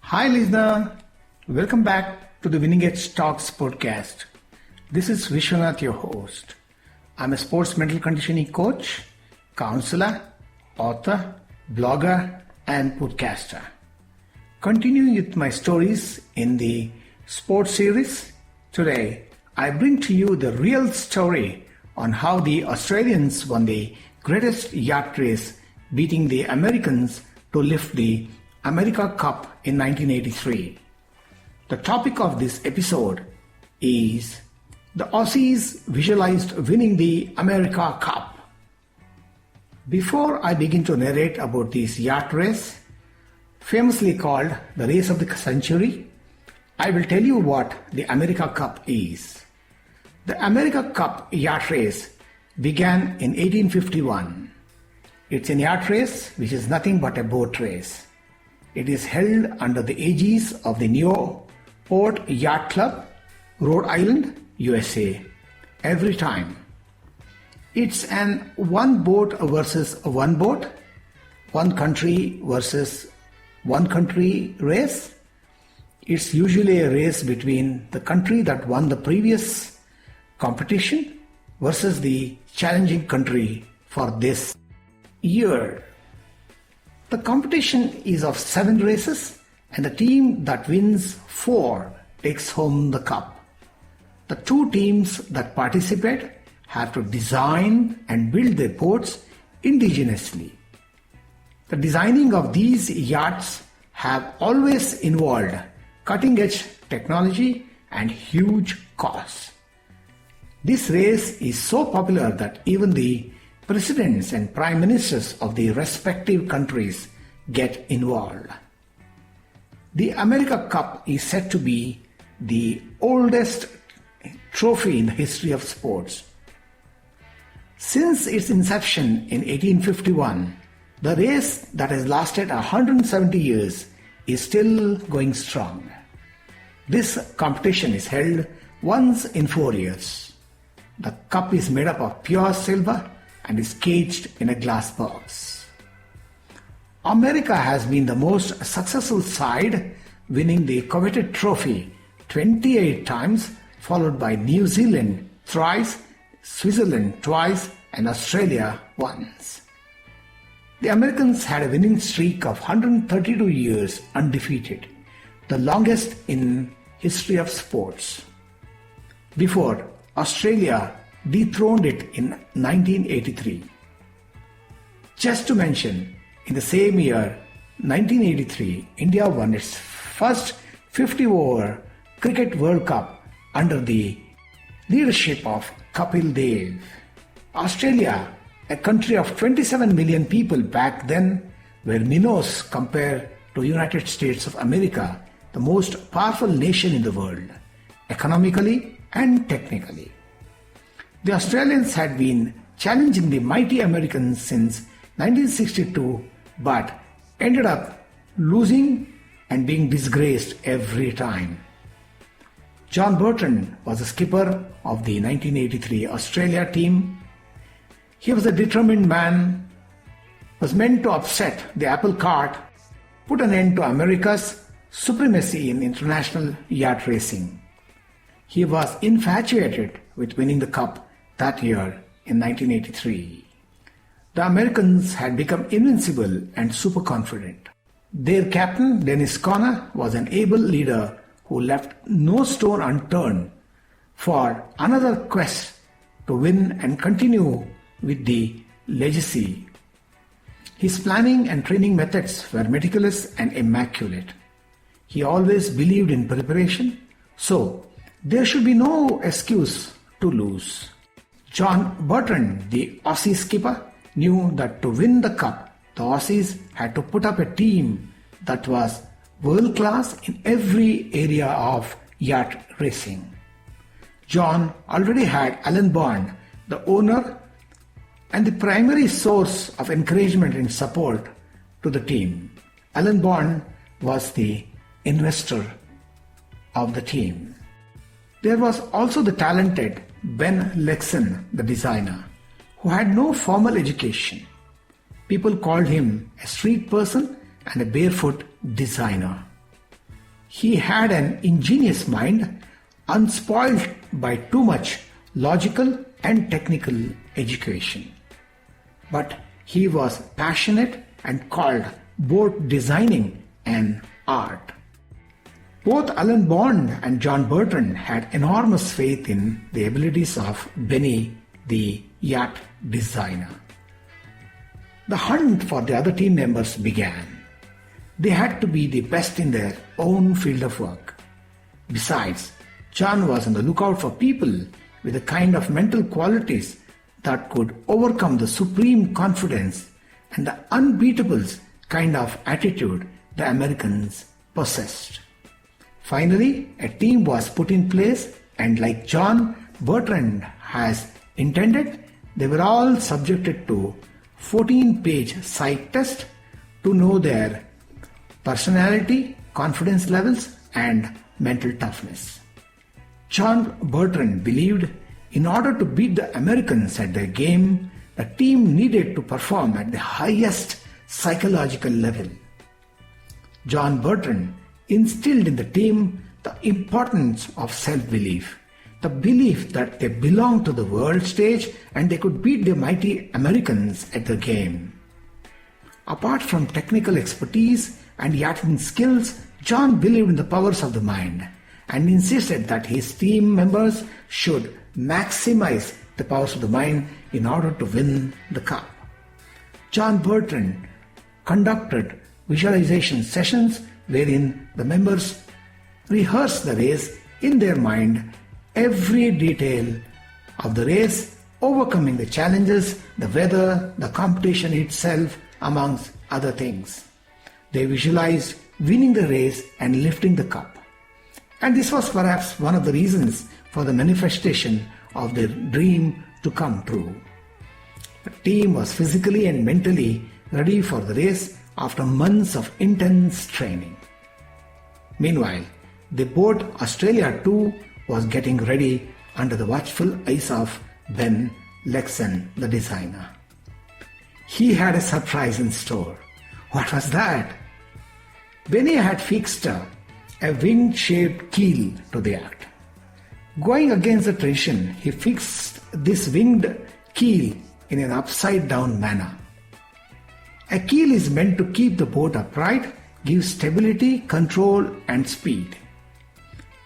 Hi listener, welcome back to the Winning Edge Talks podcast. This is Vishwanath, your host. I'm a sports mental conditioning coach, counselor, author, blogger and podcaster. Continuing with my stories in the sports series, today I bring to you the real story on how the Australians won the greatest yacht race, beating the Americans to lift the America Cup in 1983. The topic of this episode is the Aussies visualized winning the America Cup. Before I begin to narrate about this yacht race, famously called the race of the century, I will tell you what the America Cup is. The America Cup yacht race began in 1851. It's a yacht race which is nothing but a boat race. It is held under the aegis of the Newport Yacht Club, Rhode Island, USA, every time. It's an one boat versus one boat, one country versus one country race. It's usually a race between the country that won the previous competition versus the challenging country for this year. The competition is of 7 races and the team that wins 4 takes home the cup. The 2 teams that participate have to design and build their boats indigenously. The designing of these yachts have always involved cutting-edge technology and huge costs. This race is so popular that even the presidents and prime ministers of the respective countries get involved. The America Cup is said to be the oldest trophy in the history of sports. Since its inception in 1851, the race that has lasted 170 years is still going strong. This competition is held once in 4 years. The cup is made up of pure silver and is caged in a glass box. America has been the most successful side, winning the coveted trophy 28 times, followed by New Zealand thrice, Switzerland twice, and Australia once. The Americans had a winning streak of 132 years undefeated, the longest in history of sports, before Australia dethroned it in 1983. Just to mention, in the same year, 1983, India won its first 50-over Cricket World Cup under the leadership of Kapil Dev. Australia, a country of 27 million people back then, were minnows compared to United States of America, the most powerful nation in the world, economically and technically. The Australians had been challenging the mighty Americans since 1962 but ended up losing and being disgraced every time. John Burton was the skipper of the 1983 Australia team. He was a determined man, was meant to upset the apple cart, put an end to America's supremacy in international yacht racing. He was infatuated with winning the cup that year in 1983. The Americans had become invincible and super confident. Their captain, Dennis Conner, was an able leader who left no stone unturned for another quest to win and continue with the legacy. His planning and training methods were meticulous and immaculate. He always believed in preparation, so there should be no excuse to lose. John Burton, the Aussie skipper, knew that to win the cup, the Aussies had to put up a team that was world-class in every area of yacht racing. John already had Alan Bond, the owner and the primary source of encouragement and support to the team. Alan Bond was the investor of the team. There was also the talented Ben Lexon, the designer, who had no formal education. People called him a street person and a barefoot designer. He had an ingenious mind, unspoiled by too much logical and technical education. But he was passionate and called boat designing an art. Both Alan Bond and John Bertrand had enormous faith in the abilities of Benny, the yacht designer. The hunt for the other team members began. They had to be the best in their own field of work. Besides, John was on the lookout for people with the kind of mental qualities that could overcome the supreme confidence and the unbeatable kind of attitude the Americans possessed. Finally, a team was put in place, and like John Bertrand has intended, they were all subjected to 14-page psych test to know their personality, confidence levels, and mental toughness. John Bertrand believed in order to beat the Americans at their game, the team needed to perform at the highest psychological level. John Bertrand instilled in the team the importance of self-belief, the belief that they belonged to the world stage and they could beat the mighty Americans at the game. Apart from technical expertise and yachting skills, John believed in the powers of the mind and insisted that his team members should maximize the powers of the mind in order to win the cup. John Bertrand conducted visualization sessions wherein the members rehearsed the race in their mind, every detail of the race, overcoming the challenges, the weather, the competition itself, amongst other things. They visualized winning the race and lifting the cup. And this was perhaps one of the reasons for the manifestation of their dream to come true. The team was physically and mentally ready for the race after months of intense training. Meanwhile, the boat Australia 2 was getting ready under the watchful eyes of Ben Lexon, the designer. He had a surprise in store. What was that? Benny had fixed a wing-shaped keel to the yacht. Going against the tradition, he fixed this winged keel in an upside-down manner. A keel is meant to keep the boat upright, give stability, control, and speed.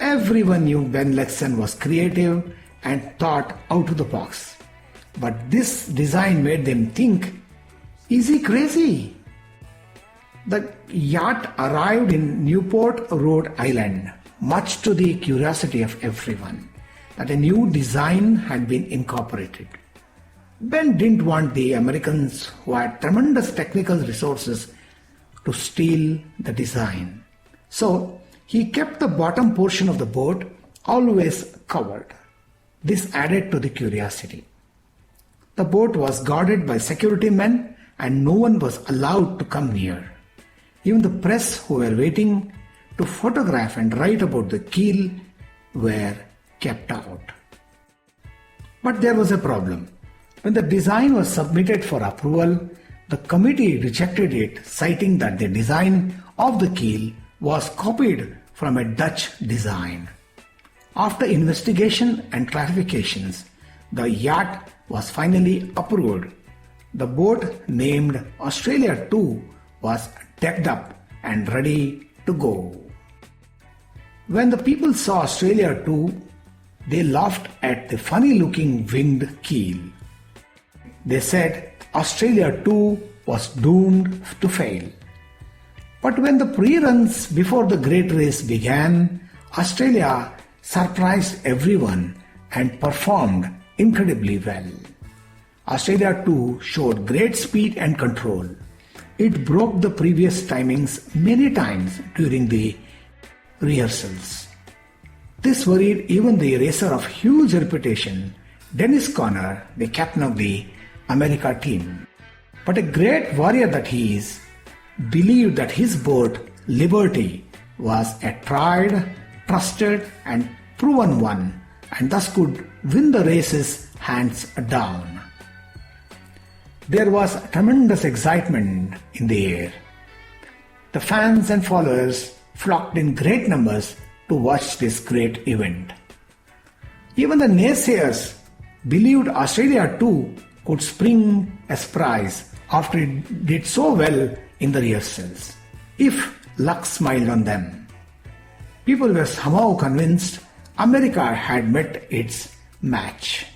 Everyone knew Ben Lexon was creative and thought out of the box. But this design made them think, is he crazy? The yacht arrived in Newport, Rhode Island, much to the curiosity of everyone, that a new design had been incorporated. Ben didn't want the Americans, who had tremendous technical resources, to steal the design. So he kept the bottom portion of the boat always covered. This added to the curiosity. The boat was guarded by security men and no one was allowed to come near. Even the press who were waiting to photograph and write about the keel were kept out. But there was a problem. When the design was submitted for approval, the committee rejected it, citing that the design of the keel was copied from a Dutch design. After investigation and clarifications, the yacht was finally approved. The boat named Australia 2 was decked up and ready to go. When the people saw Australia 2, they laughed at the funny-looking winged keel. They said Australia 2 was doomed to fail. But when the pre-runs before the great race began, Australia surprised everyone and performed incredibly well. Australia 2 showed great speed and control. It broke the previous timings many times during the rehearsals. This worried even the racer of huge reputation, Dennis Conner, the captain of the America team. But a great warrior that he is, believed that his boat, Liberty, was a tried, trusted and proven one and thus could win the races hands down. There was tremendous excitement in the air. The fans and followers flocked in great numbers to watch this great event. Even the naysayers believed Australia too could spring a surprise after it did so well in the rehearsals, if luck smiled on them. People were somehow convinced America had met its match.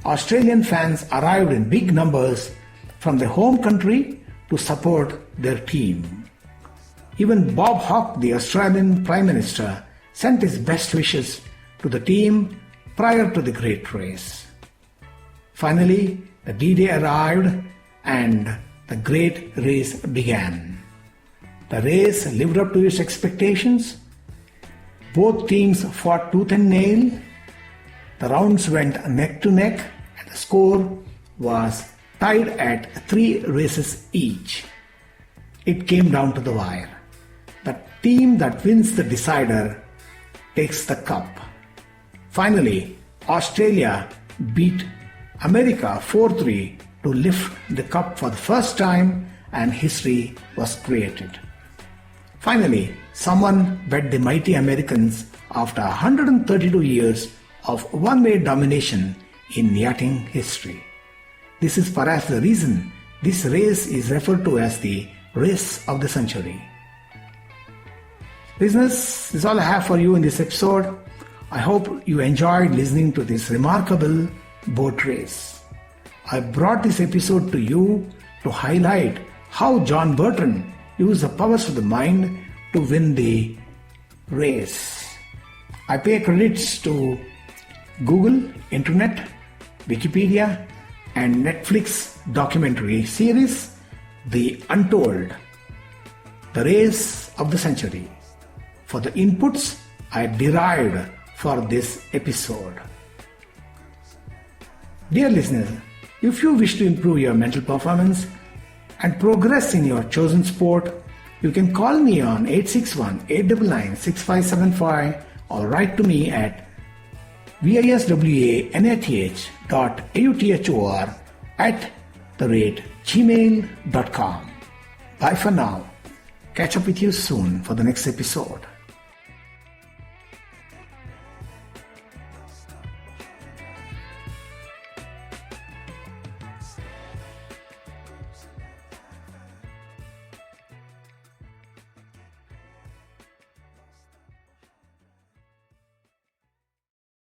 Australian fans arrived in big numbers from their home country to support their team. Even Bob Hawke, the Australian Prime Minister, sent his best wishes to the team prior to the great race. Finally, the D-Day arrived and the great race began. The race lived up to its expectations. Both teams fought tooth and nail. The rounds went neck to neck and the score was tied at 3 races each. It came down to the wire. The team that wins the decider takes the cup. Finally, Australia beat America 4-3 to lift the cup for the first time, and history was created. Finally, someone bet the mighty Americans after 132 years of one-way domination in yachting history. This is perhaps the reason this race is referred to as the race of the century. Listeners, this is all I have for you in this episode. I hope you enjoyed listening to this remarkable boat race. I brought this episode to you to highlight how John Bertrand used the powers of the mind to win the race. I pay credits to Google, Internet, Wikipedia, and Netflix documentary series, The Untold, the race of the century, for the inputs I derived for this episode. Dear listeners, if you wish to improve your mental performance and progress in your chosen sport, you can call me on 861-899-6575 or write to me at viswanathor@gmail.com. Bye for now. Catch up with you soon for the next episode.